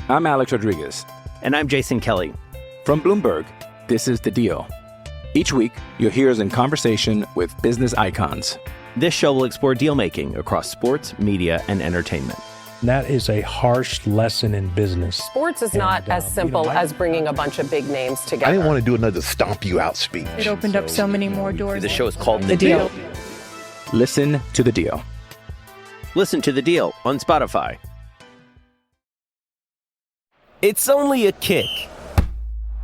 I'm Alex Rodriguez. And I'm Jason Kelly. From Bloomberg, this is The Deal. Each week, you'll hear us in conversation with business icons. This show will explore deal-making across sports, media, and entertainment. That is a harsh lesson in business. Sports is not as simple as bringing a bunch of big names together. I didn't want to do another stomp you out speech. It opened up so many more doors. The show is called The Deal. Listen to The Deal. Listen to The Deal on Spotify. It's only a kick,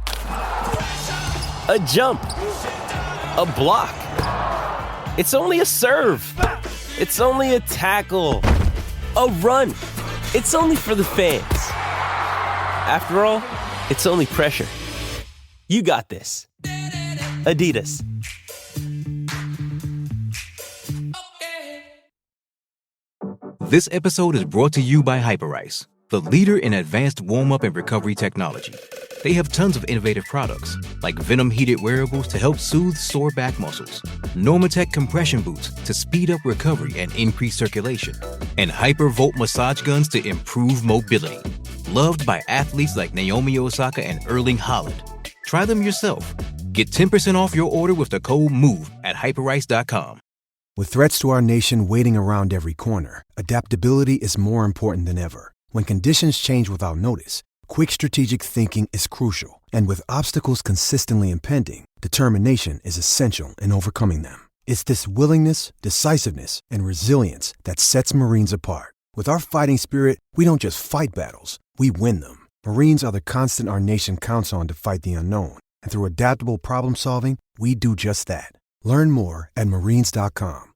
a jump, a block. It's only a serve. It's only a tackle, a run. It's only for the fans. After all, it's only pressure. You got this. Adidas. This episode is brought to you by Hyperice, the leader in advanced warm-up and recovery technology. They have tons of innovative products, like Venom-heated wearables to help soothe sore back muscles, Normatec compression boots to speed up recovery and increase circulation, and Hypervolt massage guns to improve mobility. Loved by athletes like Naomi Osaka and Erling Haaland. Try them yourself. Get 10% off your order with the code MOVE at hyperice.com. With threats to our nation waiting around every corner, adaptability is more important than ever. When conditions change without notice, quick strategic thinking is crucial. And with obstacles consistently impending, determination is essential in overcoming them. It's this willingness, decisiveness, and resilience that sets Marines apart. With our fighting spirit, we don't just fight battles, we win them. Marines are the constant our nation counts on to fight the unknown. And through adaptable problem solving, we do just that. Learn more at marines.com.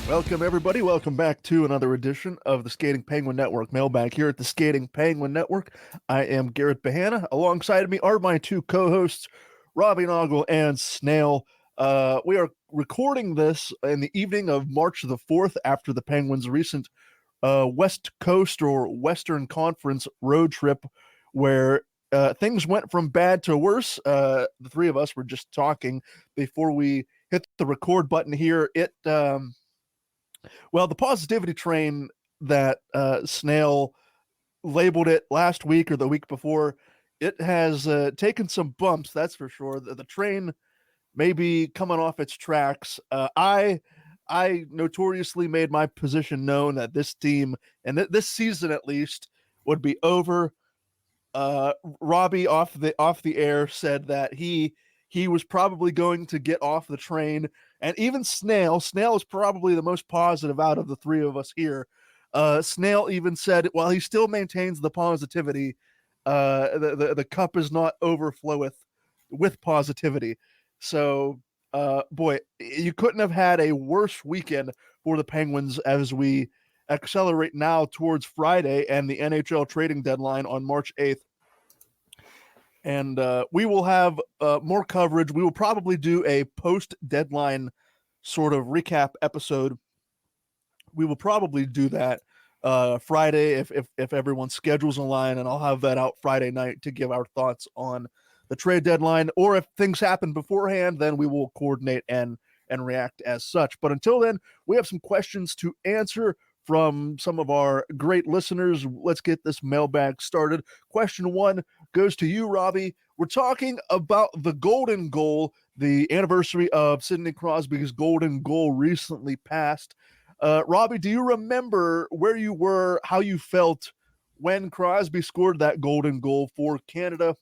Welcome, everybody. Welcome back to another edition of the Skating Penguin Network Mailbag here at the Skating Penguin Network. I am Garrett Bahana. Alongside of me are my two co-hosts, Robbie Noggle and Snail. We are recording this in the evening of March the 4th after the Penguins' recent West Coast or Western Conference road trip where things went from bad to worse. The three of us were just talking before we hit the record button here. Well, the positivity train that Snail labeled it last week or the week before, it has taken some bumps, that's for sure. The train may be coming off its tracks. I notoriously made my position known that this team, and this season at least, would be over. Robbie off the air said that he was probably going to get off the train. And even Snail is probably the most positive out of the three of us here. Snail even said, while he still maintains the positivity, the cup is not overfloweth with positivity. So, boy, you couldn't have had a worse weekend for the Penguins as we accelerate now towards Friday and the NHL trading deadline on March 8th. And we will have more coverage. We will probably do a post-deadline sort of recap episode. We will probably do that Friday if everyone's schedule's aligned, and I'll have that out Friday night to give our thoughts on the trade deadline. Or if things happen beforehand, then we will coordinate and react as such. But until then, we have some questions to answer from some of our great listeners. Let's get this mailbag started. Question 1 goes to you, Robbie. We're talking about the golden goal. The anniversary of Sidney Crosby's golden goal recently passed. Robbie, do you remember where you were, how you felt when Crosby scored that golden goal for Canada?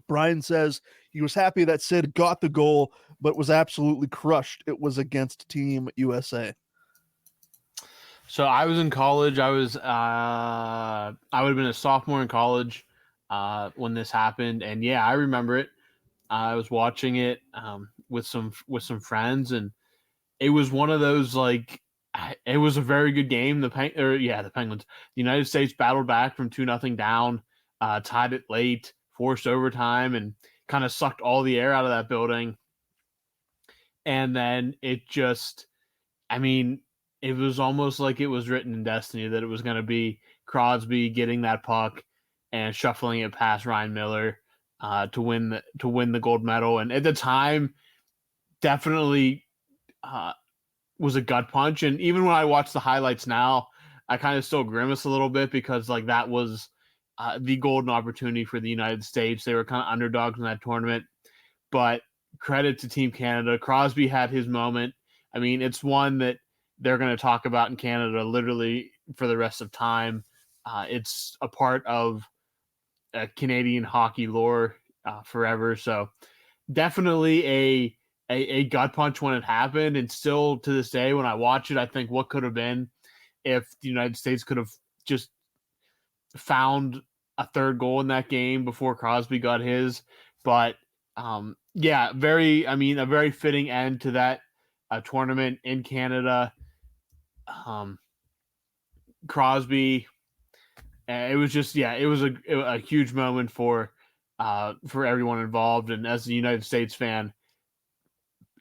Brian says he was happy that Sid got the goal, but was absolutely crushed. It was against Team USA. So I was in college. I would have been a sophomore in college when this happened, and yeah, I remember it. I was watching it with some friends, and it was one of those, like, it was a very good game. The Penguins, the United States battled back from 2-0 down, tied it late, forced overtime, and kind of sucked all the air out of that building. And then it just, I mean, it was almost like it was written in destiny that it was going to be Crosby getting that puck and shuffling it past Ryan Miller to win the gold medal. And at the time, definitely was a gut punch. And even when I watch the highlights now, I kind of still grimace a little bit because like that was the golden opportunity for the United States. They were kind of underdogs in that tournament, but credit to Team Canada. Crosby had his moment. I mean, it's one that they're going to talk about in Canada literally for the rest of time. It's a part of Canadian hockey lore forever. So definitely a gut punch when it happened. And still to this day, when I watch it, I think what could have been if the United States could have just found a third goal in that game before Crosby got his. But a very fitting end to that tournament in Canada. Crosby, it was just, it was a huge moment for everyone involved. And as a United States fan,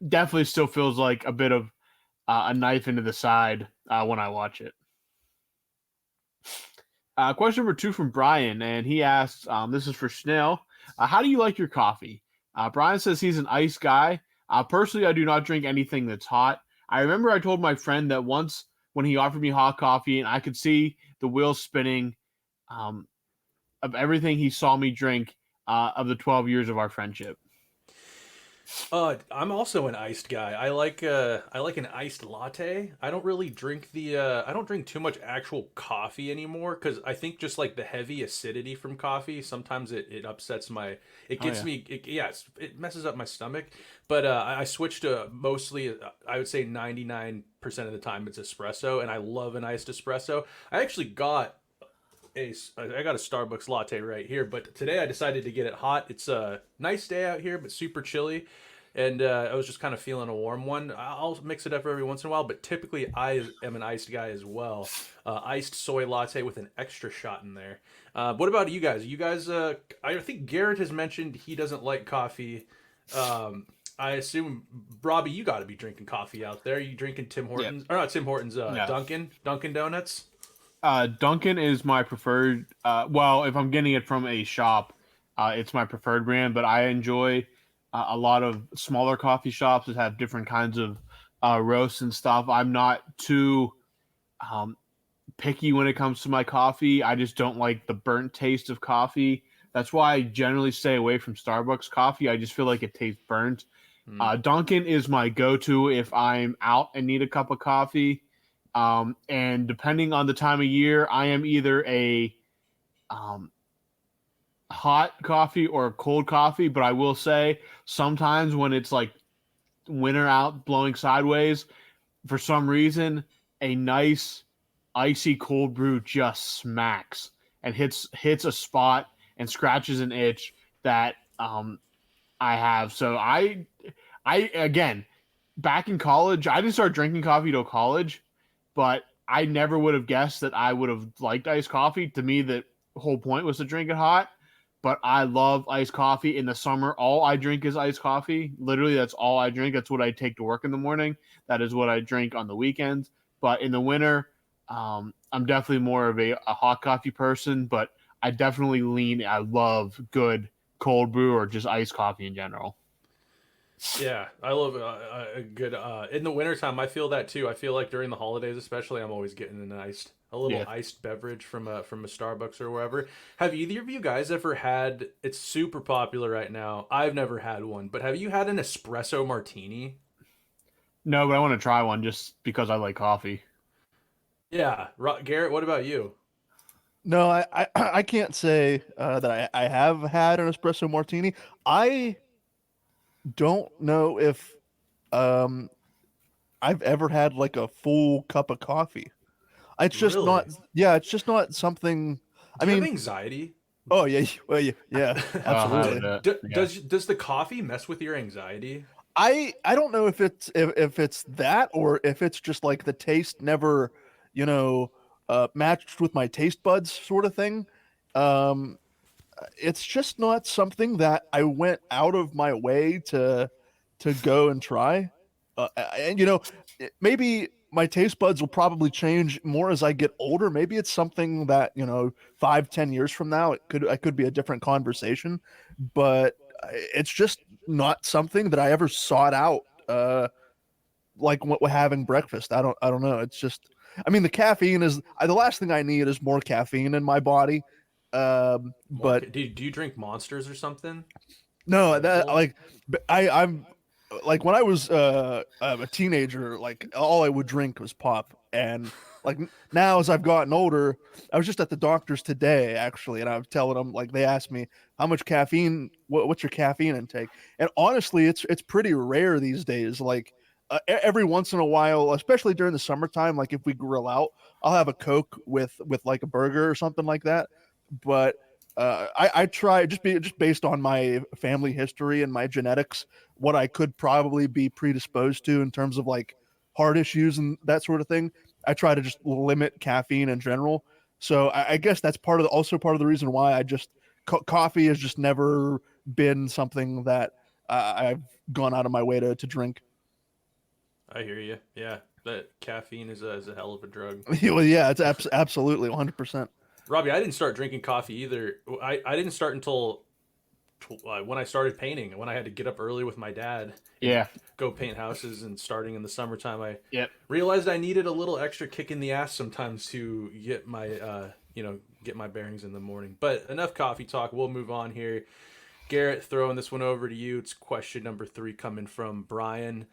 definitely still feels like a bit of a knife into the side when I watch it. Question number 2 from Brian, and he asks, this is for Snail. How do you like your coffee? Brian says he's an iced guy. Personally, I do not drink anything that's hot. I remember I told my friend that once when he offered me hot coffee and I could see the wheels spinning of everything he saw me drink of the 12 years of our friendship. I'm also an iced guy. I like an iced latte. I don't really drink I don't drink too much actual coffee anymore because I think just like the heavy acidity from coffee, sometimes it upsets it messes up my stomach. But I switched to mostly, I would say 99% of the time it's espresso, and I love an iced espresso. I actually got I got a Starbucks latte right here, but today I decided to get it hot. It's a nice day out here, but super chilly, and I was just kind of feeling a warm one. I'll mix it up every once in a while, but typically I am an iced guy as well. Iced soy latte with an extra shot in there. What about you guys? I think Garrett has mentioned he doesn't like coffee. I assume, Robbie, you got to be drinking coffee out there. Are you drinking Tim Hortons? Or not Tim Hortons, Dunkin' Donuts? Dunkin' is my preferred. If I'm getting it from a shop, it's my preferred brand. But I enjoy a lot of smaller coffee shops that have different kinds of roasts and stuff. I'm not too picky when it comes to my coffee. I just don't like the burnt taste of coffee. That's why I generally stay away from Starbucks coffee. I just feel like it tastes burnt. Dunkin' is my go-to if I'm out and need a cup of coffee. And depending on the time of year, I am either a hot coffee or a cold coffee. But I will say sometimes when it's like winter out blowing sideways, for some reason, a nice icy cold brew just smacks and hits a spot and scratches an itch that I have. So I again, back in college, I didn't start drinking coffee till college. But I never would have guessed that I would have liked iced coffee. To me, the whole point was to drink it hot. But I love iced coffee. In the summer, all I drink is iced coffee. Literally, that's all I drink. That's what I take to work in the morning. That is what I drink on the weekends. But in the winter, I'm definitely more of a hot coffee person. But I definitely I love good cold brew or just iced coffee in general. Yeah, I love a good in the wintertime. I feel that too. I feel like during the holidays, especially, I'm always getting a little iced beverage from a Starbucks or wherever. Have either of you guys ever had? It's super popular right now. I've never had one, but have you had an espresso martini? No, but I want to try one just because I like coffee. Yeah, Garrett, what about you? No, I can't say that I have had an espresso martini. I don't know if I've ever had like a full cup of coffee. It's just not. Yeah, it's just not something. Do you have anxiety? Oh yeah, well yeah, absolutely. Does the coffee mess with your anxiety? I don't know if it's that or if it's just like the taste never, matched with my taste buds sort of thing. It's just not something that I went out of my way to go and try. And maybe my taste buds will probably change more as I get older. Maybe it's something that 5-10 years from now I could be a different conversation, but it's just not something that I ever sought out. Like what having breakfast. I don't know. It's just, I mean, the caffeine is the last thing I need is more caffeine in my body. But do you drink Monsters or something? No, that like I'm like when I was a teenager, like all I would drink was pop, and like now as I've gotten older, I was just at the doctor's today actually, and I was telling them, like, they asked me how much caffeine, what's your caffeine intake, and honestly, it's pretty rare these days. Like every once in a while, especially during the summertime, like if we grill out, I'll have a Coke with like a burger or something like that, but. I try just based on my family history and my genetics, what I could probably be predisposed to in terms of like heart issues and that sort of thing. I try to just limit caffeine in general. So I guess that's also part of the reason why I just coffee has just never been something that I've gone out of my way to drink. I hear you. Yeah, that caffeine is a hell of a drug. Well, yeah, it's absolutely 100%. Robbie, I didn't start drinking coffee either. I didn't start until when I started painting, when I had to get up early with my dad. Yeah. Go paint houses, and starting in the summertime, I realized I needed a little extra kick in the ass sometimes to get my get my bearings in the morning. But enough coffee talk. We'll move on here. Garrett, throwing this one over to you. It's question number 3 coming from Brian.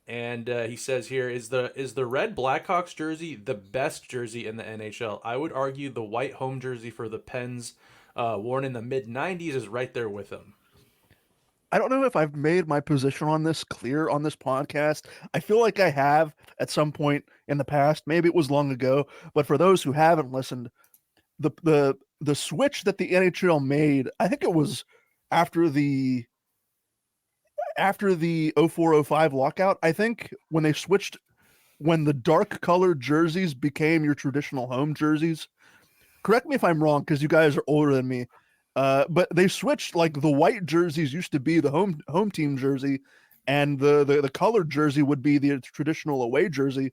And he says here, is the red Blackhawks jersey the best jersey in the NHL? I would argue the white home jersey for the Pens, worn in the mid-90s, is right there with them. I don't know if I've made my position on this clear on this podcast. I feel like I have at some point in the past. Maybe it was long ago, but for those who haven't listened, the switch that the NHL made, I think it was after the 04-05 lockout, I think, when they switched, when the dark colored jerseys became your traditional home jerseys. Correct me if I'm wrong, because you guys are older than me. But they switched, like the white jerseys used to be the home team jersey, and the colored jersey would be the traditional away jersey.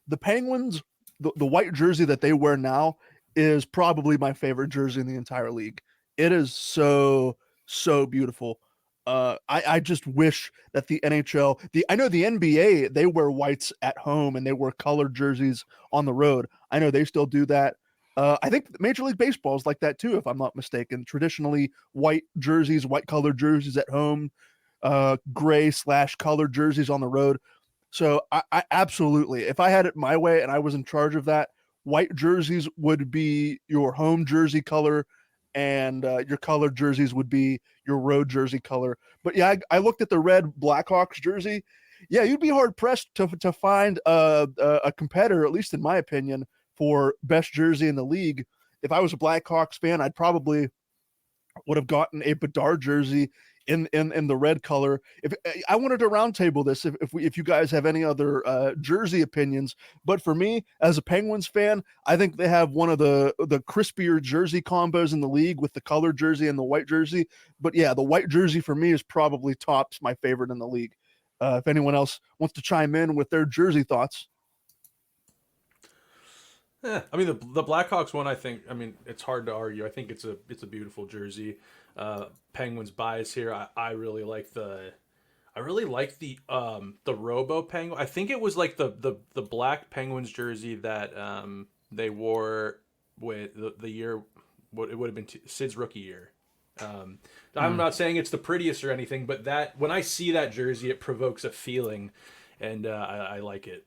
The Penguins, the white jersey that they wear now is probably my favorite jersey in the entire league. It is so beautiful. I just wish that the NHL, I know the NBA, they wear whites at home and they wear colored jerseys on the road. I know they still do that. I think Major League Baseball is like that too, if I'm not mistaken. Traditionally, white jerseys, white colored jerseys at home, gray/colored jerseys on the road. So I absolutely, if I had it my way and I was in charge of that, white jerseys would be your home jersey color, and your colored jerseys would be your road jersey color. But yeah, I looked at the red Blackhawks jersey. Yeah, you'd be hard pressed to find a competitor, at least in my opinion, for best jersey in the league. If I was a Blackhawks fan, I'd probably would have gotten a Bedard jersey in the red color. If I wanted to roundtable this, if you guys have any other jersey opinions, but for me as a Penguins fan, I think they have one of the crispier jersey combos in the league with the colored jersey and the white jersey. But yeah, the white jersey for me is probably tops my favorite in the league. If anyone else wants to chime in with their jersey thoughts. Yeah, I mean the Blackhawks one, I think, I mean, it's hard to argue. I think it's a beautiful jersey. Penguins bias here. I really like the Robo Penguin. I think it was like the black Penguins jersey that they wore with the year, what it would have been Sid's rookie year. I'm not saying it's the prettiest or anything, but that when I see that jersey, it provokes a feeling, and I like it.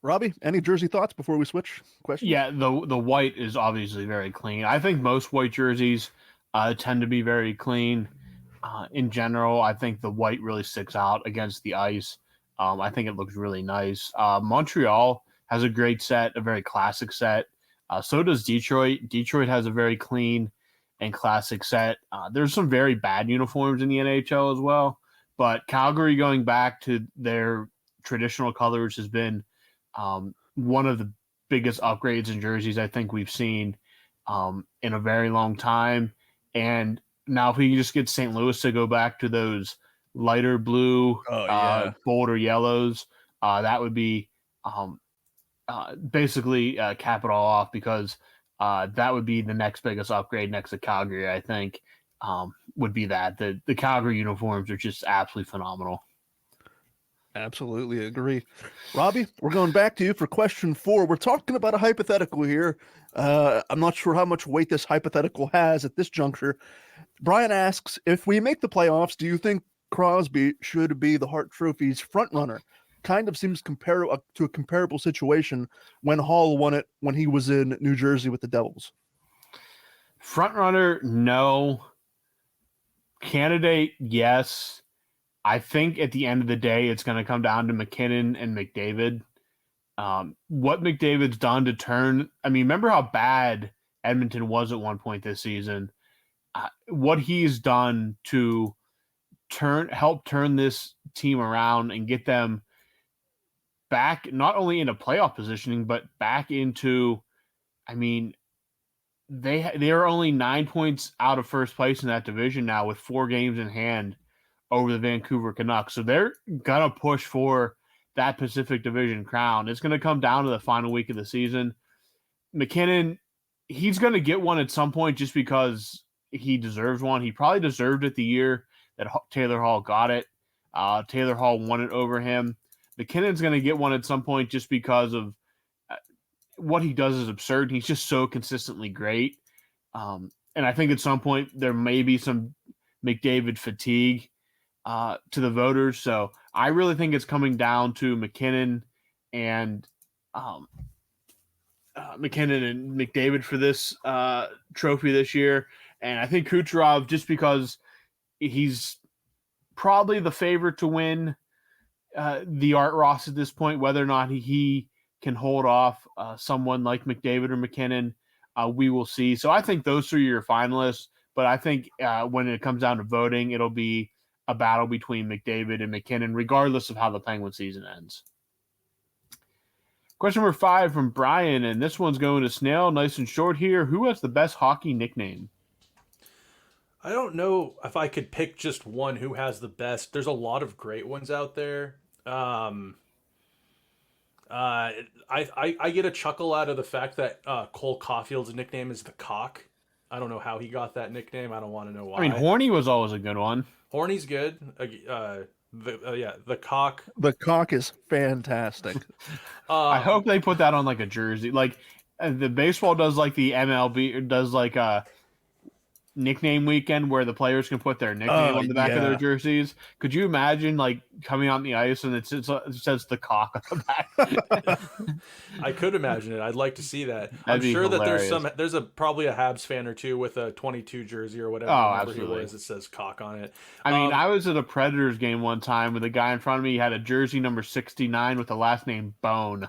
Robbie, any jersey thoughts before we switch questions? Yeah, the white is obviously very clean. I think most white jerseys tend to be very clean. In general, I think the white really sticks out against the ice. I think it looks really nice. Montreal has a great set, a very classic set. So does Detroit. Detroit has a very clean and classic set. There's some very bad uniforms in the NHL as well, but Calgary going back to their traditional colors has been one of the biggest upgrades in jerseys I think we've seen in a very long time. And now if we can just get St. Louis to go back to those lighter blue, bolder yellows. That would be basically cap it all off, because that would be the next biggest upgrade next to Calgary, I think, would be that. The Calgary uniforms are just absolutely phenomenal. Absolutely agree. Robbie, we're going back to you for question 4. We're talking about a hypothetical here. I'm not sure how much weight this hypothetical has at this juncture. Brian asks, if we make the playoffs, do you think Crosby should be the Hart Trophy's front runner? Kind of seems to a comparable situation when Hall won it when he was in New Jersey with the Devils. Front runner, no. Candidate, yes. I think at the end of the day, it's going to come down to McKinnon and McDavid. What McDavid's done to turn, remember how bad Edmonton was at one point this season? What he's done to help turn this team around and get them back, not only into playoff positioning, but back into, they are only 9 points out of first place in that division now with 4 games in hand over the Vancouver Canucks. So they're going to push for that Pacific Division crown. It's going to come down to the final week of the season. McKinnon, he's going to get one at some point just because he deserves one. He probably deserved it the year that Taylor Hall got it. Taylor Hall won it over him. McKinnon's going to get one at some point just because of what he does is absurd. He's just so consistently great. And I think at some point there may be some McDavid fatigue to the voters. So I really think it's coming down to McKinnon and McDavid for this trophy this year. And I think Kucherov, just because he's probably the favorite to win the Art Ross at this point, whether or not he can hold off someone like McDavid or McKinnon, we will see. So I think those 3 are your finalists. But I think when it comes down to voting, it'll be a battle between McDavid and McKinnon, regardless of how the Penguin season ends. Question number 5 from Brian, and this one's going to Snail. Nice and short here. Who has the best hockey nickname? I don't know if I could pick just one who has the best. There's a lot of great ones out there. I get a chuckle out of the fact that Cole Caulfield's nickname is the Cock. I don't know how he got that nickname. I don't want to know why. Horny was always a good one. Horny's good. The Cock. The Cock is fantastic. I hope they put that on like a jersey. Like the baseball does, like the MLB does like a nickname weekend where the players can put their nickname on the back of their jerseys. Could you imagine like coming on the ice and it says the Cock on the back? I could imagine it. I'd like to see that. That'd I'm sure hilarious. that there's probably a Habs fan or two with a 22 jersey or whatever. Absolutely. It says Cock on it. I was at a Predators game one time with a guy in front of me. He had a jersey number 69 with the last name Bone.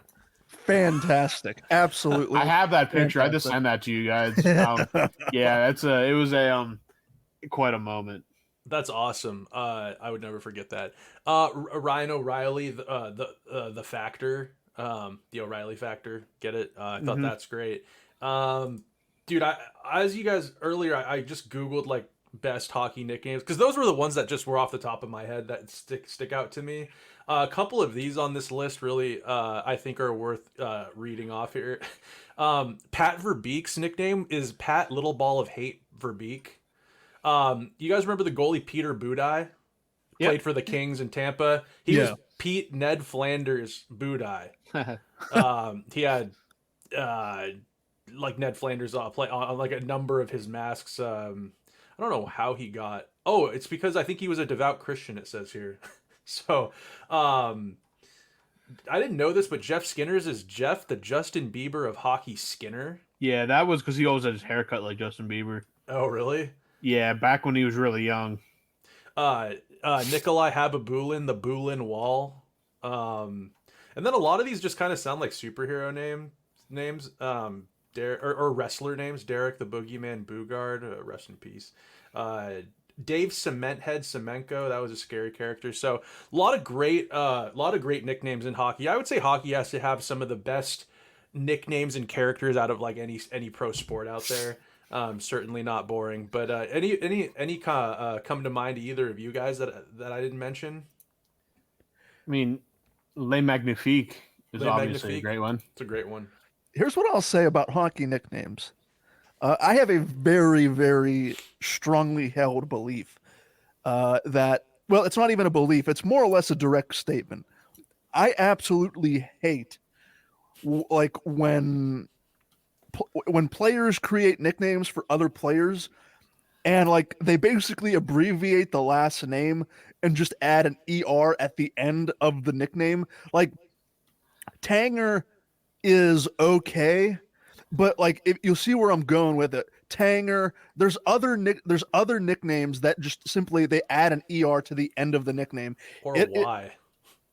Fantastic. Absolutely. I have that picture. I just sent that to you guys. It was quite a moment. That's awesome. I would never forget that. Ryan O'Reilly, the Factor, the O'Reilly Factor. Get it? I thought that's great. Dude, as you guys earlier, I just Googled like best hockey nicknames because those were the ones that just were off the top of my head that stick out to me. A couple of these on this list really, I think, are worth reading off here. Pat Verbeek's nickname is Pat Little Ball of Hate Verbeek. You guys remember the goalie Peter Budaj? Played for the Kings in Tampa. He was Pete Ned Flanders Budaj. He had like Ned Flanders play on like a number of his masks. I don't know how he got. Oh, it's because I think he was a devout Christian. It says here. So, I didn't know this, but Jeff Skinner's is Jeff the Justin Bieber of hockey Skinner. Yeah, that was because he always had his haircut like Justin Bieber. Oh, really? Yeah, back when he was really young. Nikolai Habibulin, the Bulin Wall. And then a lot of these just kind of sound like superhero names. Or wrestler names. Derek the Boogeyman Bugard, rest in peace. Dave Cementhead Semenko, that was a scary character. So a lot of great nicknames in hockey. I would say hockey has to have some of the best nicknames and characters out of like any pro sport out there. Certainly not boring. But any come to mind to either of you guys that I didn't mention? I mean, Le Magnifique is Le obviously Magnifique. a great one. It's a great one. Here's what I'll say about hockey nicknames. I have a very, very strongly held belief that, well, it's not even a belief. It's more or less a direct statement. I absolutely hate when players create nicknames for other players and like they basically abbreviate the last name and just add an ER at the end of the nickname. Like Tanger is okay, but like if you'll see where I'm going with it. Tanger, there's other nicknames that just simply they add an ER to the end of the nickname. Or a Y.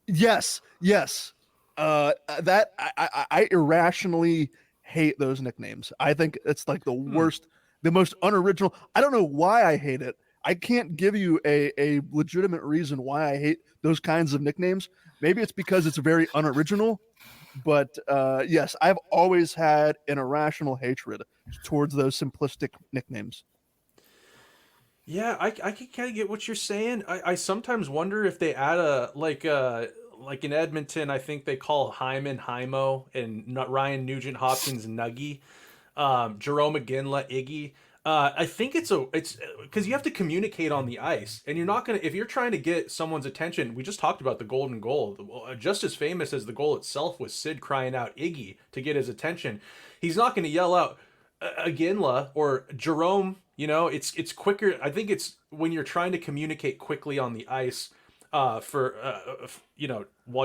Yes. That I irrationally hate those nicknames. I think it's like the worst, the most unoriginal. I don't know why I hate it. I can't give you a legitimate reason why I hate those kinds of nicknames. Maybe it's because it's very unoriginal, but yes, I've always had an irrational hatred towards those simplistic nicknames. Yeah, I can kind of get what you're saying. I sometimes wonder if they add like in Edmonton, I think they call Hyman Hymo and Ryan Nugent Hopkins Nuggy, Jerome McGinley Iggy. I think it's because you have to communicate on the ice, and you're not gonna if you're trying to get someone's attention. We just talked about the golden goal. Just as famous as the goal itself was Sid crying out Iggy to get his attention. He's not going to yell out Aginla or Jerome. You know, it's quicker. I think it's when you're trying to communicate quickly on the ice while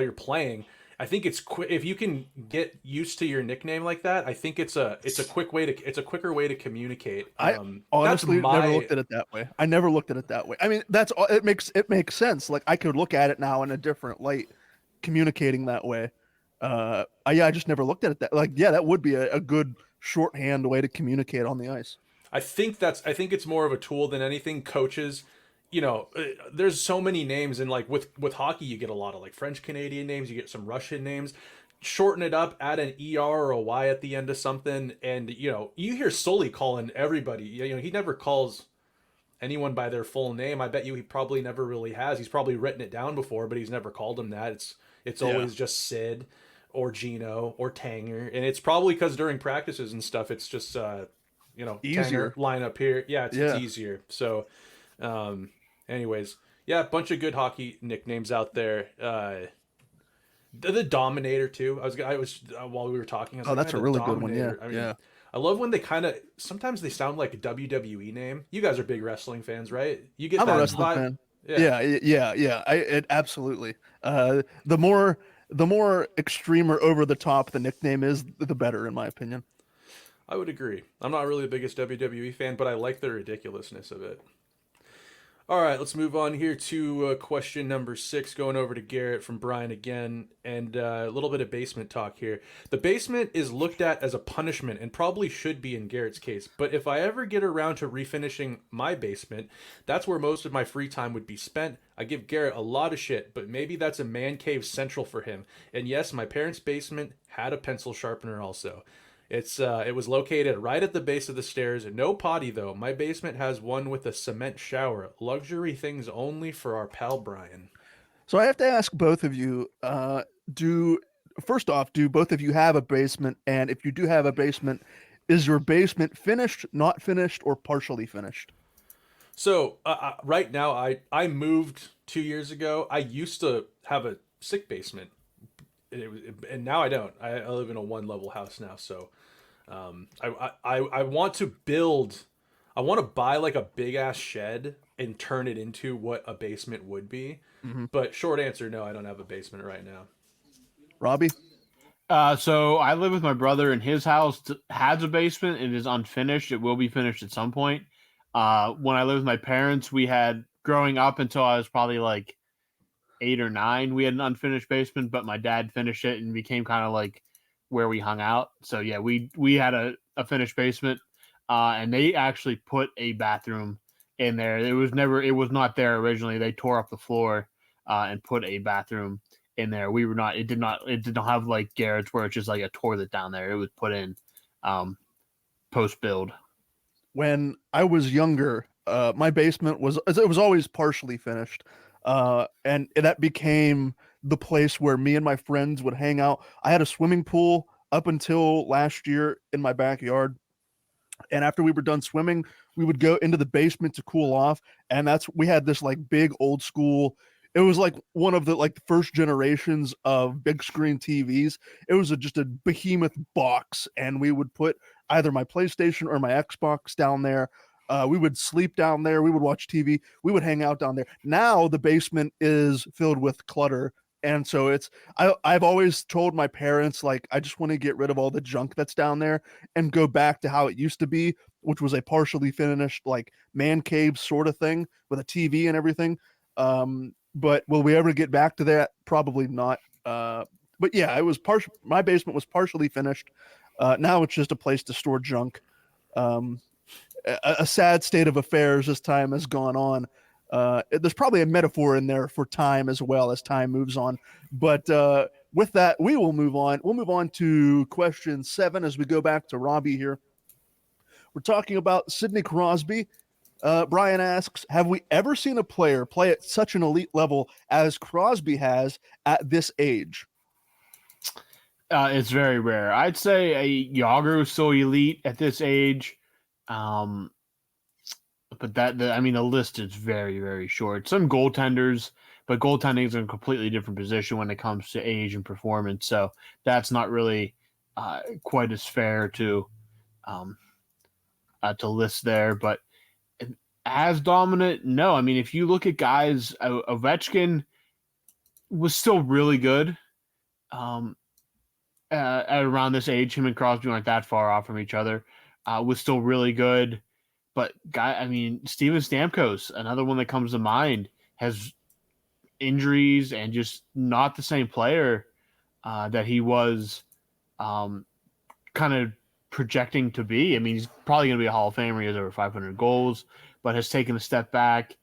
you're playing. I think it's if you can get used to your nickname like that. I think it's a quicker way to communicate. I honestly never looked at it that way. I never looked at it that way. I mean, it makes sense. Like I could look at it now in a different light, communicating that way. I just never looked at it that like. Yeah, that would be a good shorthand way to communicate on the ice. I think it's more of a tool than anything. Coaches, there's so many names, and like with hockey, you get a lot of like French Canadian names, you get some Russian names. Shorten it up, add an ER or a Y at the end of something, and you hear Sully calling everybody. He never calls anyone by their full name. I bet you he probably never really has. He's probably written it down before, but he's never called him that. It's always just Sid or Gino or Tanger, and it's probably because during practices and stuff, it's just easier. Tanger, line up here. Yeah, it's easier. So, anyways, yeah, a bunch of good hockey nicknames out there. The Dominator too. I was while we were talking. That's a really good one. Yeah, I mean, I love when they sometimes they sound like a WWE name. You guys are big wrestling fans, right? You get I'm that a wrestling fan. Yeah. Absolutely. The more extreme or over the top the nickname is, the better, in my opinion. I would agree. I'm not really the biggest WWE fan, but I like the ridiculousness of it. All right, let's move on here to question number 6, going over to Garrett from Brian again, and a little bit of basement talk here. The basement is looked at as a punishment, and probably should be in Garrett's case, but if I ever get around to refinishing my basement, that's where most of my free time would be spent. I give Garrett a lot of shit, but maybe that's a man cave central for him. And yes, my parents' basement had a pencil sharpener also. It was located right at the base of the stairs. No potty, though. My basement has one with a cement shower. Luxury things only for our pal Brian. So I have to ask both of you, do both of you have a basement? And if you do have a basement, is your basement finished, not finished, or partially finished? So right now, I moved 2 years ago. I used to have a sick basement. And now I don't. I live in a 1-level house now, so I want to build. I want to buy like a big ass shed and turn it into what a basement would be. Mm-hmm. But short answer, no, I don't have a basement right now. Robbie? So I live with my brother, and his house has a basement. It is unfinished. It will be finished at some point. When I lived with my parents, we had, growing up until I was probably like 8 or 9, we had an unfinished basement, but my dad finished it and became kind of like where we hung out. So yeah, we had a finished basement, and they actually put a bathroom in there. It was not there originally. They tore up the floor and put a bathroom in there. It did not have like Garrett's where it's just like a toilet down there. It was put in post build. when I was younger, my basement was always partially finished, and that became the place where me and my friends would hang out. I had a swimming pool up until last year in my backyard, and after we were done swimming, we would go into the basement to cool off, and we had this like big old school. It was like one of the first generations of big screen TVs. It was just a behemoth box, and we would put either my PlayStation or my Xbox down there. We would sleep down there. We would watch TV. We would hang out down there. Now the basement is filled with clutter. And so I've always told my parents, like, I just want to get rid of all the junk that's down there and go back to how it used to be, which was a partially finished, like, man cave sort of thing with a TV and everything. But will we ever get back to that? Probably not. But yeah, my basement was partially finished. Now it's just a place to store junk. A sad state of affairs as time has gone on. There's probably a metaphor in there for time as well as time moves on. But with that, we will move on. We'll move on to question 7 as we go back to Robbie here. We're talking about Sidney Crosby. Brian asks, have we ever seen a player play at such an elite level as Crosby has at this age? It's very rare. I'd say a Yager is so elite at this age. But the list is very, very short. Some goaltenders, but goaltending is in a completely different position when it comes to age and performance. So that's not really quite as fair to list there. But as dominant, no. I mean, if you look at guys, Ovechkin was still really good. At around this age, him and Crosby weren't that far off from each other. Was still really good. But Steven Stamkos, another one that comes to mind, has injuries and just not the same player that he was kind of projecting to be. I mean, he's probably going to be a Hall of Famer. He has over 500 goals, but has taken a step back.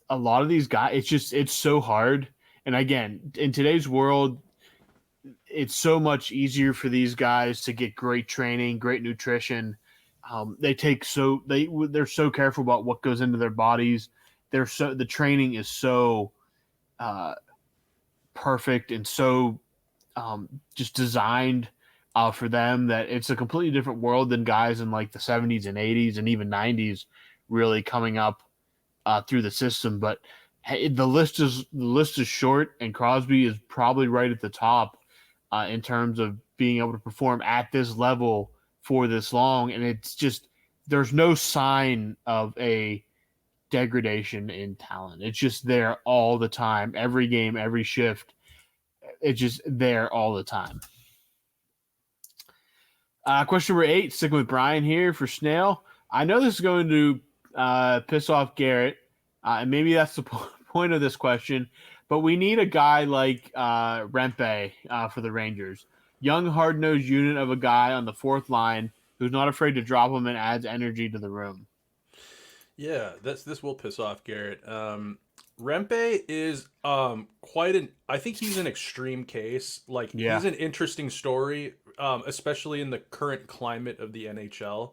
A lot of these guys, it's so hard. And again, in today's world, it's so much easier for these guys to get great training, great nutrition. They're so careful about what goes into their bodies. The training is so perfect and so just designed for them that it's a completely different world than guys in like the 70s and 80s and even 90s really coming up through the system. But the list is short, and Crosby is probably right at the top in terms of being able to perform at this level for this long. And it's just, there's no sign of a degradation in talent. It's just there all the time, every game, every shift. It's just there all the time. Question number 8, sticking with Brian here for Snail. I know this is going to piss off Garrett, and maybe that's the point of this question, but we need a guy like Rempe for the Rangers. Young, hard-nosed unit of a guy on the fourth line who's not afraid to drop him and adds energy to the room. Yeah, this will piss off Garrett. Rempe is I think he's an extreme case. Like, he's an interesting story, especially in the current climate of the NHL.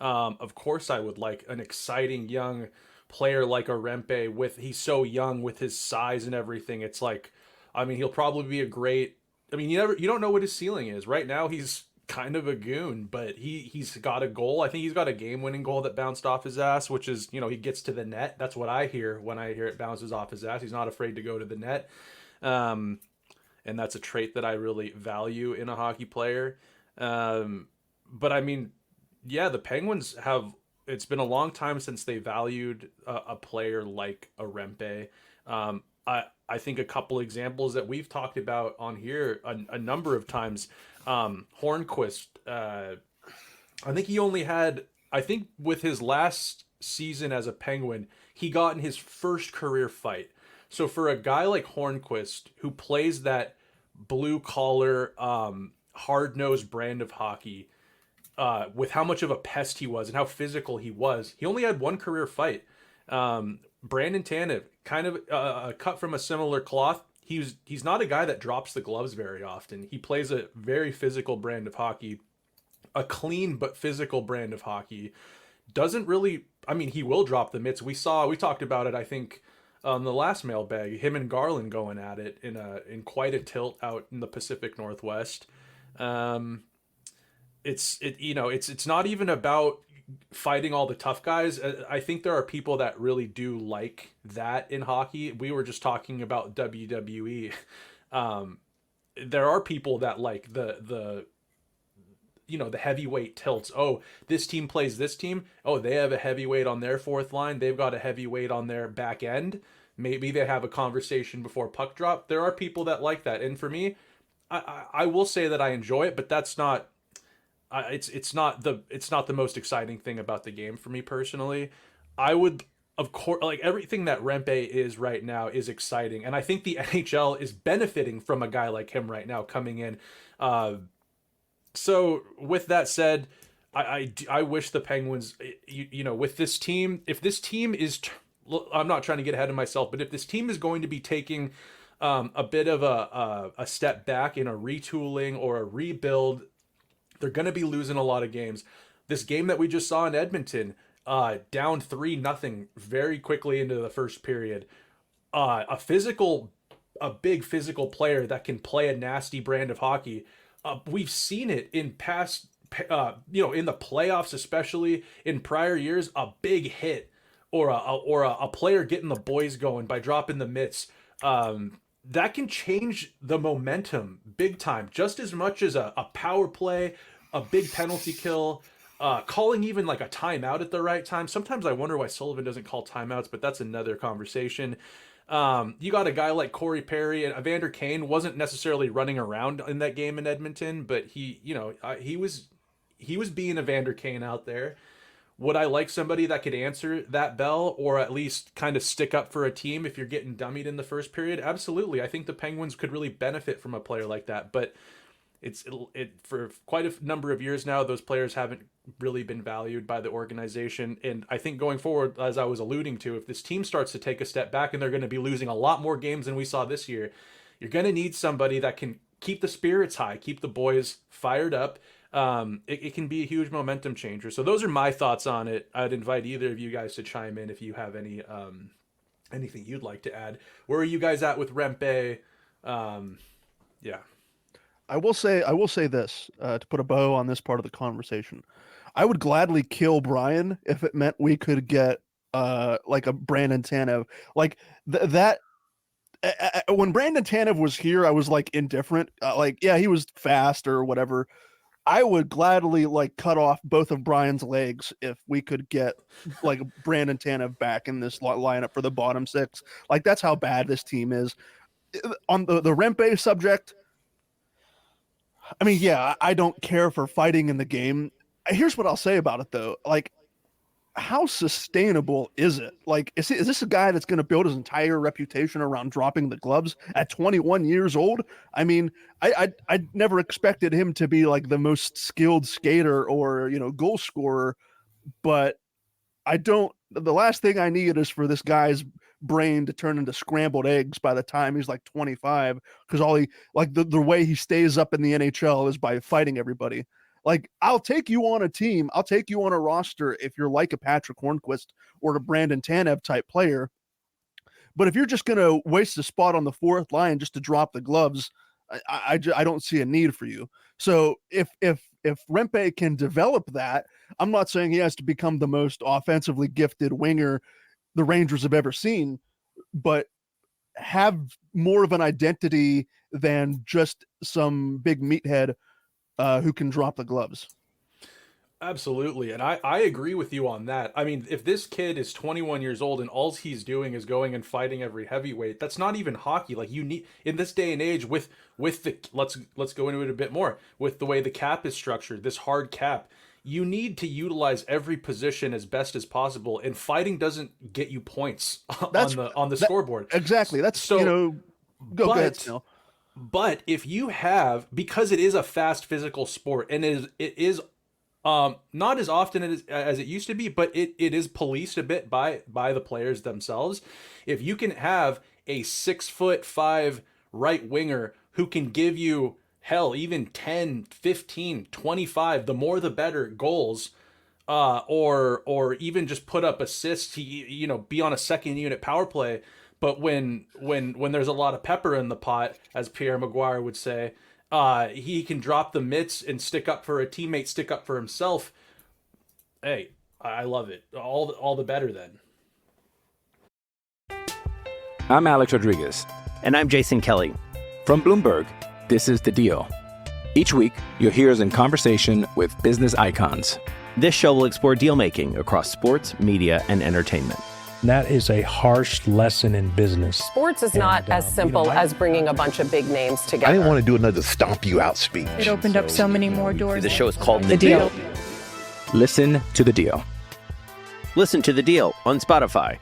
Of course, I would like an exciting young player like a Rempe he's so young with his size and everything. It's like, I mean, he'll probably be a great, I mean, you don't know what his ceiling is. Right now, he's kind of a goon, but he's got a goal. I think he's got a game-winning goal that bounced off his ass, which is, he gets to the net. That's what I hear when I hear it bounces off his ass. He's not afraid to go to the net. And that's a trait that I really value in a hockey player. But I mean, yeah, the Penguins it's been a long time since they valued a player like a Rempe. I think a couple examples that we've talked about on here a number of times. Hornquist, I think with his last season as a Penguin, he got in his first career fight. So for a guy like Hornquist, who plays that blue-collar, hard-nosed brand of hockey, with how much of a pest he was and how physical he was, he only had one career fight. Brandon Tanev, kind of cut from a similar cloth. He's not a guy that drops the gloves very often. He plays a very physical brand of hockey. a clean but physical brand of hockey. Doesn't really, I mean, he will drop the mitts. We talked about it, I think, on the last mailbag, him and Garland going at it in quite a tilt out in the Pacific Northwest. It's not even about fighting all the tough guys. I think there are people that really do like that in hockey. We were just talking about WWE. There are people that like the heavyweight tilts. Oh, this team plays this team. Oh, they have a heavyweight on their fourth line. They've got a heavyweight on their back end. Maybe they have a conversation before puck drop. There are people that like that. And for me, I will say that I enjoy it, but that's not, it's not the most exciting thing about the game for me personally. I would, of course, like everything that Rempe is right now is exciting. And I think the NHL is benefiting from a guy like him right now coming in. So with that said, I wish the Penguins, with this team, if this team is, I'm not trying to get ahead of myself, but if this team is going to be taking a bit of a step back in a retooling or a rebuild, they're going to be losing a lot of games. This game that we just saw in Edmonton, down 3-0 very quickly into the first period, a big physical player that can play a nasty brand of hockey. We've seen it in past, in the playoffs, especially in prior years, a big hit or a player getting the boys going by dropping the mitts. That can change the momentum big time, just as much as a power play, a big penalty kill, calling even like a timeout at the right time. Sometimes I wonder why Sullivan doesn't call timeouts, but that's another conversation. You got a guy like Corey Perry, and Evander Kane wasn't necessarily running around in that game in Edmonton, but he was being Evander Kane out there. Would I like somebody that could answer that bell or at least kind of stick up for a team if you're getting dummied in the first period? Absolutely. I think the Penguins could really benefit from a player like that, but it for quite a number of years now, those players haven't really been valued by the organization. And I think going forward, as I was alluding to, if this team starts to take a step back and they're going to be losing a lot more games than we saw this year, you're going to need somebody that can keep the spirits high, keep the boys fired up. It can be a huge momentum changer. So those are my thoughts on it. I'd invite either of you guys to chime in if you have any anything you'd like to add. Where are you guys at with Rempe? Yeah. I will say this to put a bow on this part of the conversation. I would gladly kill Brian if it meant we could get like a Brandon Tanev. Like that when Brandon Tanev was here, I was like indifferent. Yeah, he was fast or whatever. I would gladly like cut off both of Brian's legs if we could get like Brandon Tanev back in this lineup for the bottom six. Like that's how bad this team is. On the Rempe subject, I mean, yeah, I don't care for fighting in the game. Here's what I'll say about it though. Like, how sustainable is it? Like, is this a guy that's going to build his entire reputation around dropping the gloves at 21 years old? I mean, I never expected him to be like the most skilled skater or, goal scorer, but the last thing I need is for this guy's brain to turn into scrambled eggs by the time he's like 25, because the way he stays up in the NHL is by fighting everybody. Like, I'll take you on a team. I'll take you on a roster if you're like a Patrick Hornquist or a Brandon Tanev type player. But if you're just going to waste a spot on the fourth line just to drop the gloves, I don't see a need for you. So if Rempe can develop that, I'm not saying he has to become the most offensively gifted winger the Rangers have ever seen, but have more of an identity than just some big meathead who can drop the gloves. Absolutely. And I agree with you on that. I mean, if this kid is 21 years old and all he's doing is going and fighting every heavyweight, that's not even hockey. Like, you need, in this day and age, with the, let's go into it a bit more, with the way the cap is structured, this hard cap, you need to utilize every position as best as possible, and fighting doesn't get you points on the scoreboard. Exactly. That's so, go ahead, Snail. But if you have, because it is a fast physical sport, and it is not as often as it used to be, but it is policed a bit by the players themselves. If you can have a 6'5" right winger who can give you hell, even 10, 15, 25, the more the better goals, or even just put up assists, be on a second unit power play. But when there's a lot of pepper in the pot, as Pierre Maguire would say, he can drop the mitts and stick up for a teammate, stick up for himself. Hey, I love it. All the better then. I'm Alex Rodriguez. And I'm Jason Kelly. From Bloomberg, this is The Deal. Each week, you'll hear us in conversation with business icons. This show will explore deal-making across sports, media, and entertainment. That is a harsh lesson in business. Sports is not as simple as bringing a bunch of big names together. I didn't want to do another stomp you out speech. It opened up so many more doors. The show is called The Deal. Listen to The Deal. Listen to The Deal on Spotify.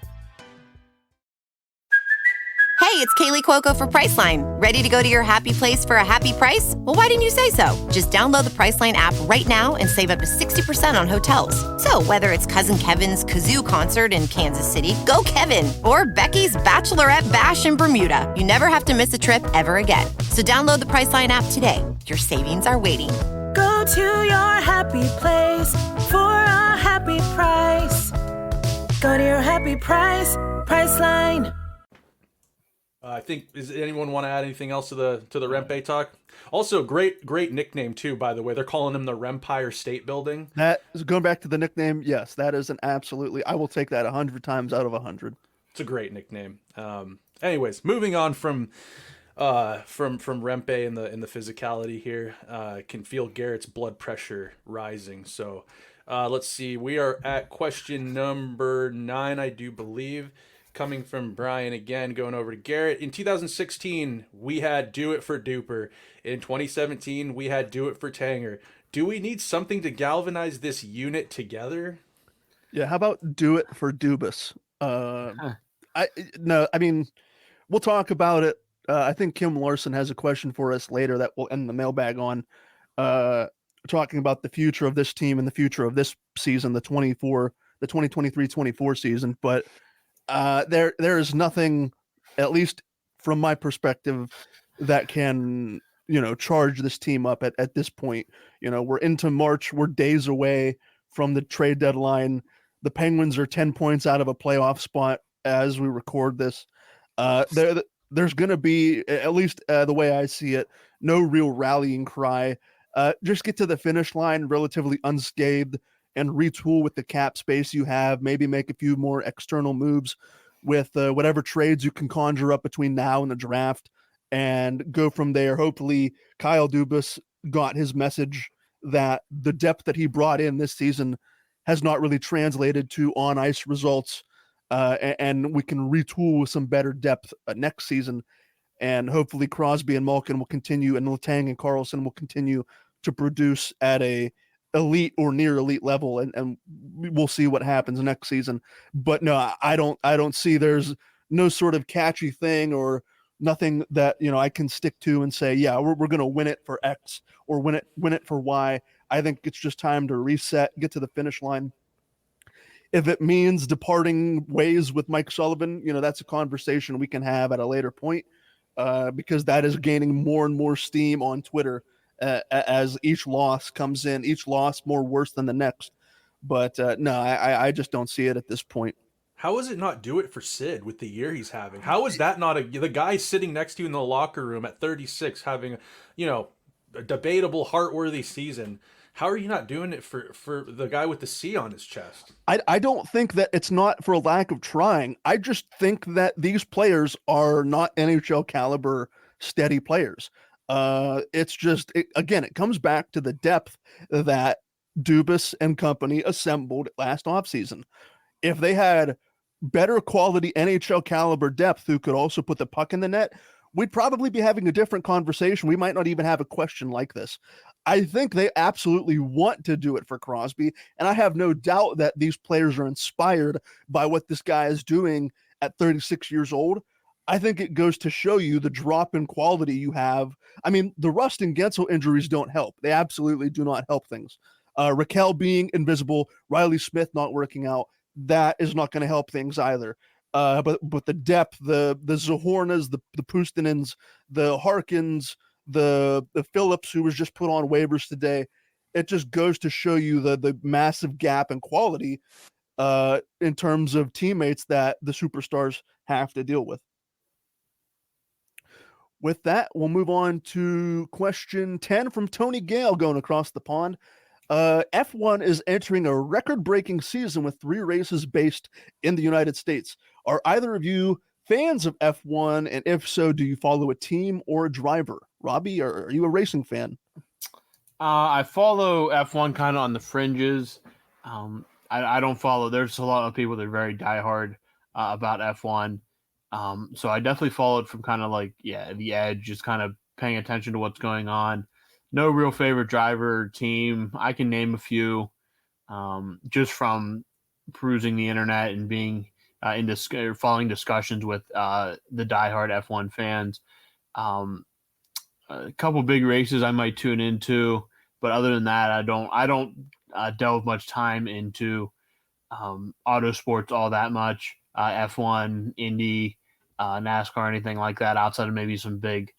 Hey, it's Kaylee Cuoco for Priceline. Ready to go to your happy place for a happy price? Well, why didn't you say so? Just download the Priceline app right now and save up to 60% on hotels. So whether it's Cousin Kevin's Kazoo Concert in Kansas City, go Kevin, or Becky's Bachelorette Bash in Bermuda, you never have to miss a trip ever again. So download the Priceline app today. Your savings are waiting. Go to your happy place for a happy price. Go to your happy price, Priceline. I think, does anyone want to add anything else to the Rempe talk? Also, great nickname too, by the way. They're calling him the Rempire State Building. That is going back to the nickname. Yes, that is an absolutely. I will take that 100 times out of 100. It's a great nickname. Anyways, moving on from Rempe and the physicality here, can feel Garrett's blood pressure rising. So let's see. We are at question number 9, I do believe. Coming from Brian again, going over to Garrett. In 2016, we had Do It for Duper. In 2017, we had Do It for Tanger. Do we need something to galvanize this unit together? Yeah, how about Do It for Dubas? I mean, we'll talk about it. I think Kim Larson has a question for us later that we'll end the mailbag on, talking about the future of this team and the future of this season, the 2023-24 season. But there is nothing, at least from my perspective, that can, charge this team up at this point. We're into March. We're days away from the trade deadline. The Penguins are 10 points out of a playoff spot as we record this. There's going to be, at least the way I see it, no real rallying cry. Just get to the finish line relatively unscathed and retool with the cap space you have, maybe make a few more external moves with whatever trades you can conjure up between now and the draft and go from there. Hopefully Kyle Dubas got his message that the depth that he brought in this season has not really translated to on-ice results, and we can retool with some better depth next season. And hopefully Crosby and Malkin will continue, and Letang and Carlson will continue to produce at a elite or near elite level, and we'll see what happens next season. But no, I don't see, there's no sort of catchy thing or nothing that I can stick to and say, yeah, we're going to win it for X or win it for Y. I think it's just time to reset, get to the finish line. If it means departing ways with Mike Sullivan, that's a conversation we can have at a later point, because that is gaining more and more steam on Twitter as each loss comes in, each loss more worse than the next. But no, I just don't see it at this point. How is it not Do It for Sid with the year he's having? How is that not the guy sitting next to you in the locker room at 36 having, a debatable, heartworthy season? How are you not doing it for the guy with the C on his chest? I don't think that it's not for a lack of trying. I just think that these players are not NHL caliber steady players. It's just, it comes back to the depth that Dubas and company assembled last offseason. If they had better quality NHL caliber depth who could also put the puck in the net, we'd probably be having a different conversation. We might not even have a question like this. I think they absolutely want to do it for Crosby, and I have no doubt that these players are inspired by what this guy is doing at 36 years old. I think it goes to show you the drop in quality you have. I mean, the Rust and Gensel injuries don't help. They absolutely do not help things. Raquel being invisible, Riley Smith not working out, that is not going to help things either. But the depth, the Zahornas, the Pustinens, the Harkins, the Phillips, who was just put on waivers today. It just goes to show you the massive gap in quality in terms of teammates that the superstars have to deal with. With that, we'll move on to question 10 from Tony Gale going across the pond. F1 is entering a record-breaking season with 3 races based in the United States. Are either of you fans of F1? And if so, do you follow a team or a driver? Robbie, are you a racing fan? I follow F1 kind of on the fringes. I don't follow. There's a lot of people that are very diehard about F1. So I definitely follow it from kind of like, the edge, just kind of paying attention to what's going on. No real favorite driver or team. I can name a few just from perusing the internet and being following discussions with the diehard F1 fans. A couple big races I might tune into, but other than that, I don't delve much time into auto sports all that much. F1, Indy, NASCAR, anything like that, outside of maybe some big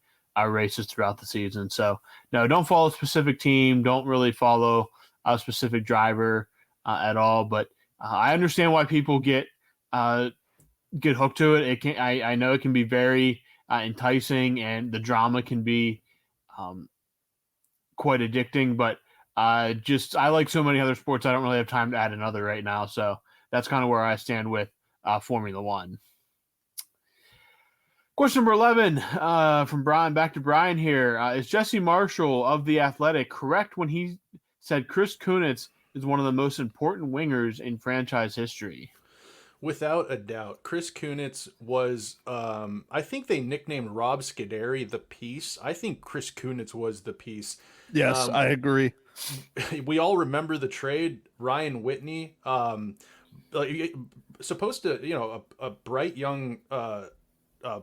races throughout the season. So no, don't follow a specific team. Don't really follow a specific driver at all. But I understand why people get hooked to it. I know it can be very enticing, and the drama can be quite addicting. But I like so many other sports, I don't really have time to add another right now. So that's kind of where I stand with Formula One. Question number 11 from Brian. Back to Brian here. Is Jesse Marshall of The Athletic correct when he said Chris Kunitz is one of the most important wingers in franchise history? Without a doubt. Chris Kunitz was, I think they nicknamed Rob Scuderi the piece. I think Chris Kunitz was the piece. Yes, I agree. We all remember the trade. Ryan Whitney, supposed to, a bright young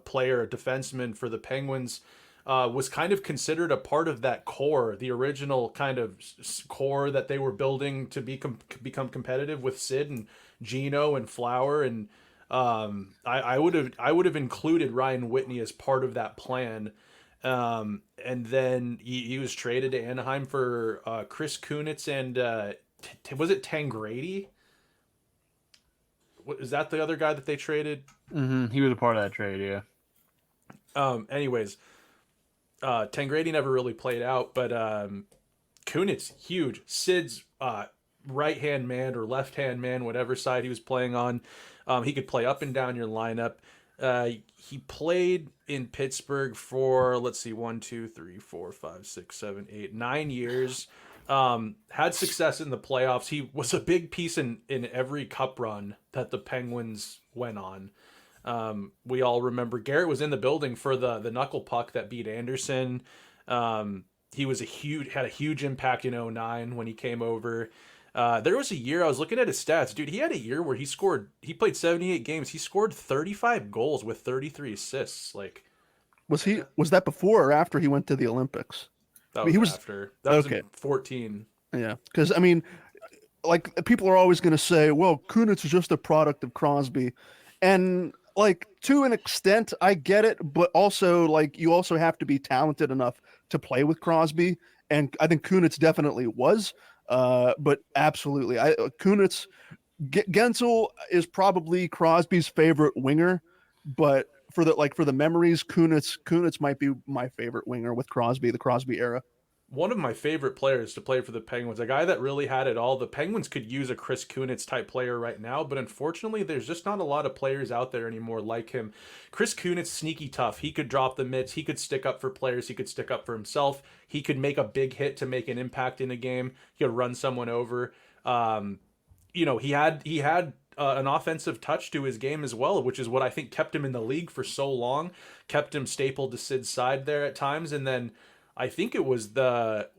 player, a defenseman for the Penguins, was kind of considered a part of that core, the original kind of core that they were building to become competitive with Sid and Gino and Flower. And I would have included Ryan Whitney as part of that plan. And then he was traded to Anaheim for Chris Kunitz and was it Tangradi? Is that the other guy that they traded? Mm-hmm. He was a part of that trade, yeah. Anyways, Tangradi never really played out, but Kunitz, huge. Sid's right-hand man or left-hand man, whatever side he was playing on. He could play up and down your lineup. He played in Pittsburgh for, 9 years. Had success in the playoffs. He was a big piece in every cup run that the Penguins went on. We all remember Garrett was in the building for the knuckle puck that beat Anderson. He was had a huge impact in 2009 when he came over. There was a year I was looking at his stats, dude. He had a year where he played 78 games. He scored 35 goals with 33 assists. Like, was that before or after he went to the Olympics? That was after. That was in 14. Yeah, because like people are always going to say, well, Kunitz is just a product of Crosby, and like to an extent, I get it, but also like you also have to be talented enough to play with Crosby, and I think Kunitz definitely was. But absolutely, Kunitz, Gensel is probably Crosby's favorite winger, but for the memories, Kunitz might be my favorite winger with Crosby, the Crosby era. One of my favorite players to play for the Penguins, a guy that really had it all. The Penguins could use a Chris Kunitz type player right now, but unfortunately, there's just not a lot of players out there anymore like him. Chris Kunitz, sneaky tough. He could drop the mitts. He could stick up for players. He could stick up for himself. He could make a big hit to make an impact in a game. He could run someone over. He had an offensive touch to his game as well, which is what I think kept him in the league for so long, kept him stapled to Sid's side there at times, and then I think it was it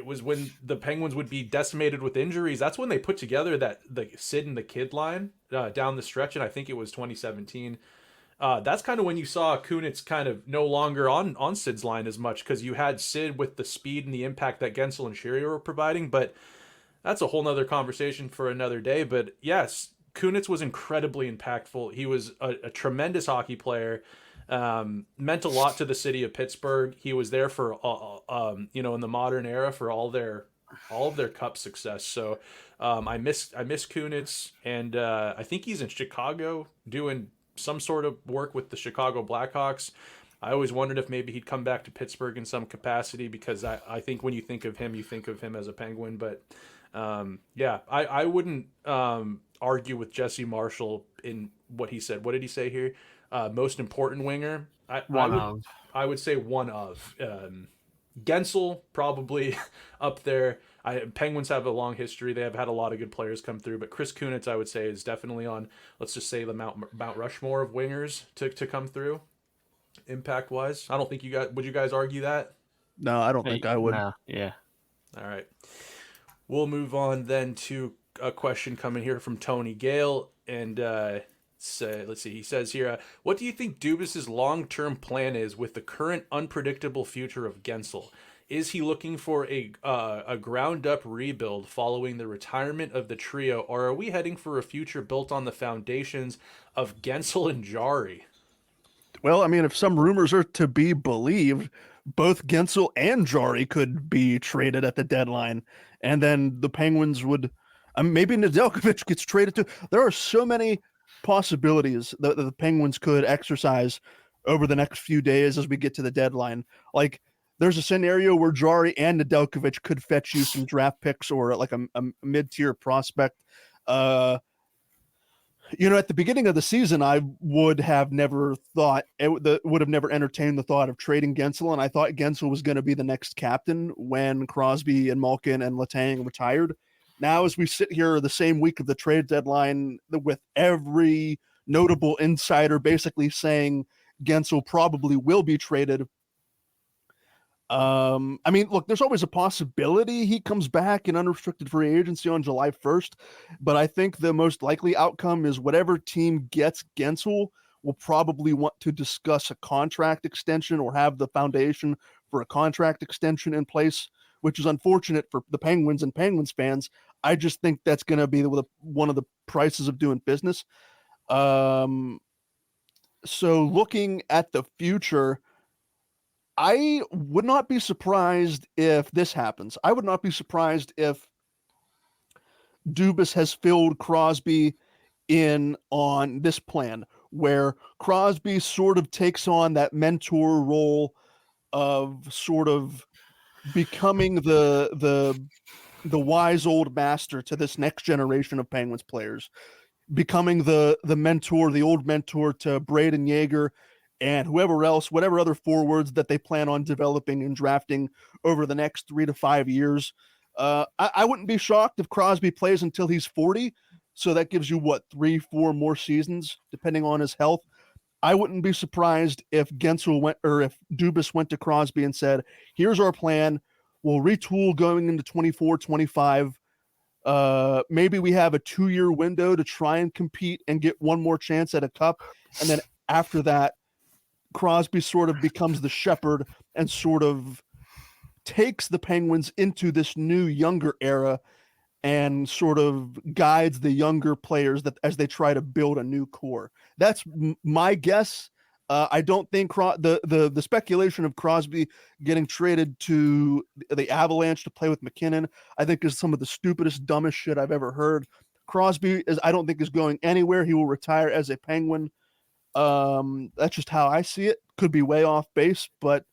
was when the Penguins would be decimated with injuries. That's when they put together the Sid and the Kid line down the stretch, and I think it was 2017. That's kind of when you saw Kunitz kind of no longer on Sid's line as much, because you had Sid with the speed and the impact that Gensel and Shearer were providing, but that's a whole nother conversation for another day. But yes, Kunitz was incredibly impactful. He was a tremendous hockey player. Meant a lot to the city of Pittsburgh. He was there for, in the modern era for all of their cup success. So I miss Kunitz, and I think he's in Chicago doing some sort of work with the Chicago Blackhawks. I always wondered if maybe he'd come back to Pittsburgh in some capacity, because I think when you think of him, you think of him as a Penguin. But I wouldn't argue with Jesse Marshall in what he said. What did he say here? Most important winger. I would say one of. Gensel probably up there. Penguins have a long history. They have had a lot of good players come through, but Chris Kunitz, I would say, is definitely on, let's just say, the Mount Rushmore of wingers to come through, impact wise. I don't think would you guys argue that? No, I don't think I would. No. Yeah. All right. We'll move on then to a question coming here from Tony Gale, and let's see. He says here, what do you think Dubas's long-term plan is with the current unpredictable future of Gensel? Is he looking for a ground-up rebuild following the retirement of the trio, or are we heading for a future built on the foundations of Gensel and Jari? Well, I mean, if some rumors are to be believed, both Gensel and Jari could be traded at the deadline, and then the Penguins would. Maybe Nedeljkovic gets traded too. There are so many possibilities that the Penguins could exercise over the next few days as we get to the deadline. Like, there's a scenario where Jari and Nedeljkovic could fetch you some draft picks or like a mid-tier prospect. At the beginning of the season, I would have never thought would have never entertained the thought of trading Gensel, and I thought Gensel was going to be the next captain when Crosby and Malkin and Letang retired. Now, as we sit here the same week of the trade deadline, with every notable insider basically saying Gensel probably will be traded. Look, there's always a possibility he comes back in unrestricted free agency on July 1st, but I think the most likely outcome is whatever team gets Gensel will probably want to discuss a contract extension or have the foundation for a contract extension in place, which is unfortunate for the Penguins and Penguins fans. I just think that's going to be one of the prices of doing business. So looking at the future, I would not be surprised if this happens. I would not be surprised if Dubas has filled Crosby in on this plan, where Crosby sort of takes on that mentor role of sort of becoming the wise old master to this next generation of Penguins players, becoming the mentor, the old mentor to Braden Yeager and whoever else, whatever other forwards that they plan on developing and drafting over the next 3 to 5 years. I wouldn't be shocked if Crosby plays until he's 40. So that gives you 3-4 more seasons, depending on his health. I wouldn't be surprised if if Dubas went to Crosby and said, here's our plan. We'll retool going into 24-25. Maybe we have a 2-year window to try and compete and get one more chance at a cup. And then after that, Crosby sort of becomes the shepherd and sort of takes the Penguins into this new younger era and sort of guides the younger players that as they try to build a new core. That's my guess. I don't think the speculation of Crosby getting traded to the Avalanche to play with McKinnon, I think is some of the stupidest, dumbest shit I've ever heard. Crosby I don't think is going anywhere. He will retire as a Penguin. That's just how I see it. Could be way off base, but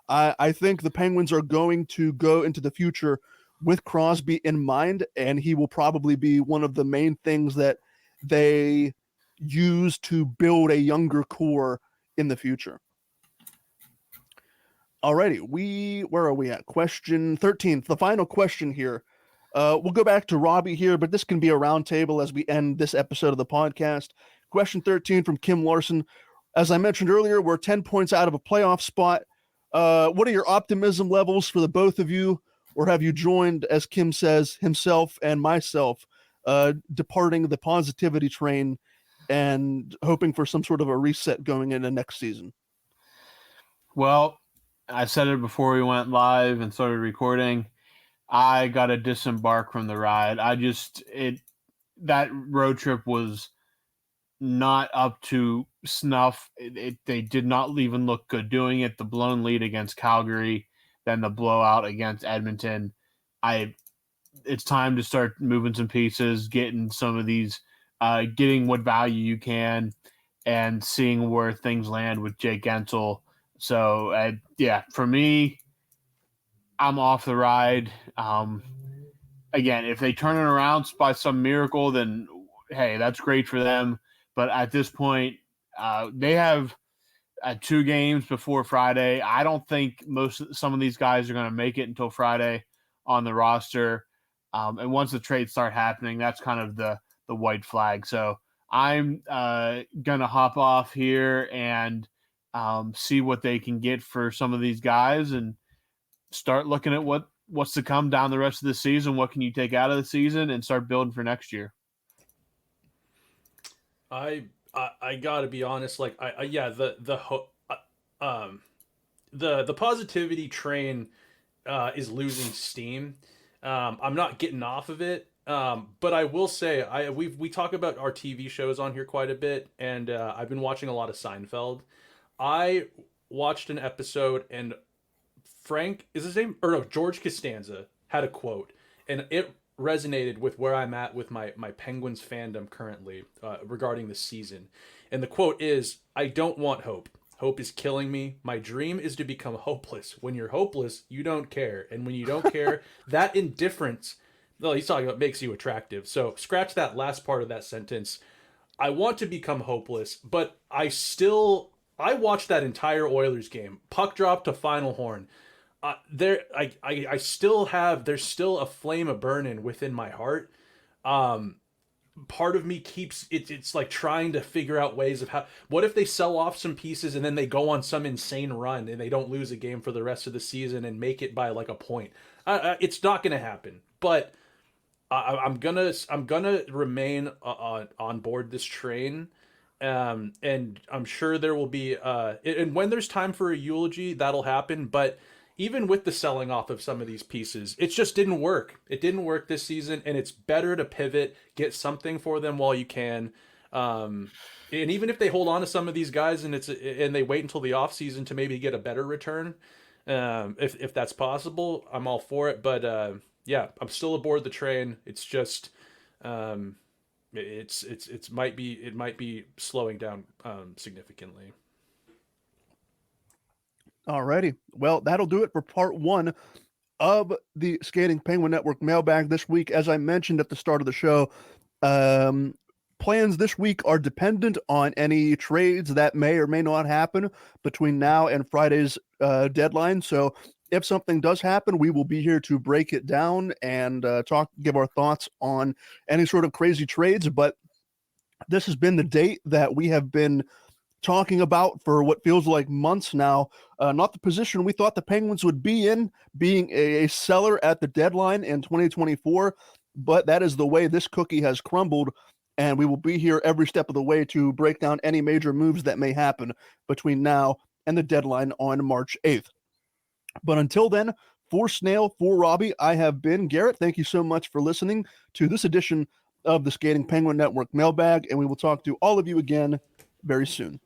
I think the Penguins are going to go into the future with Crosby in mind, and he will probably be one of the main things that they use to build a younger core in the future. Alrighty, where are we at? Question 13, the final question here. We'll go back to Robbie here, but this can be a roundtable as we end this episode of the podcast. Question 13 from Kim Larson. As I mentioned earlier, we're 10 points out of a playoff spot. What are your optimism levels for the both of you? Or have you joined, as Kim says, himself and myself, departing the positivity train and hoping for some sort of a reset going into next season? Well, I said it before we went live and started recording. I got to disembark from the ride. That road trip was not up to snuff. They did not even look good doing it. The blown lead against Calgary, then the blowout against Edmonton. It's time to start moving some pieces, getting some of these, getting what value you can, and seeing where things land with Jake Gensel. So, for me, I'm off the ride. Again, if they turn it around by some miracle, then hey, that's great for them. But at this point, they have 2 games before Friday. I don't think some of these guys are going to make it until Friday on the roster. And once the trades start happening, that's kind of the white flag. So I'm going to hop off here and see what they can get for some of these guys and start looking at what's to come down the rest of the season. What can you take out of the season and start building for next year? I gotta be honest. Like, the positivity train is losing steam. I'm not getting off of it. But I will say, we talk about our TV shows on here quite a bit, and I've been watching a lot of Seinfeld. I watched an episode, and Frank is his name, or no, George Costanza had a quote, and it resonated with where I'm at with my Penguins fandom currently regarding the season. And the quote is, "I don't want hope. Hope is killing me. My dream is to become hopeless. When you're hopeless, you don't care. And when you don't care, that indifference," well, he's talking about, makes you attractive. So scratch that last part of that sentence. I want to become hopeless, but I watched that entire Oilers game. Puck drop to final horn. There's still a flame of burning within my heart. Part of me keeps it's like trying to figure out ways of what if they sell off some pieces and then they go on some insane run and they don't lose a game for the rest of the season and make it by like a point. It's not going to happen, but I'm gonna remain on board this train. And I'm sure there will be and when there's time for a eulogy, that'll happen. But even with the selling off of some of these pieces, it just didn't work. It didn't work this season, and it's better to pivot, get something for them while you can. And even if they hold on to some of these guys and they wait until the off season to maybe get a better return, if that's possible, I'm all for it. But I'm still aboard the train. It's just it might be slowing down significantly. Alrighty. Well, that'll do it for part 1 of the Skating Penguin Network mailbag this week. As I mentioned at the start of the show, plans this week are dependent on any trades that may or may not happen between now and Friday's deadline. So if something does happen, we will be here to break it down and give our thoughts on any sort of crazy trades. But this has been the date that we have been talking about for what feels like months now. Not the position we thought the Penguins would be in, being a seller at the deadline in 2024, but that is the way this cookie has crumbled, and we will be here every step of the way to break down any major moves that may happen between now and the deadline on March 8th. But until then, for Snail, for Robbie, I have been Garrett. Thank you so much for listening to this edition of the Skating Penguin Network mailbag, and we will talk to all of you again very soon.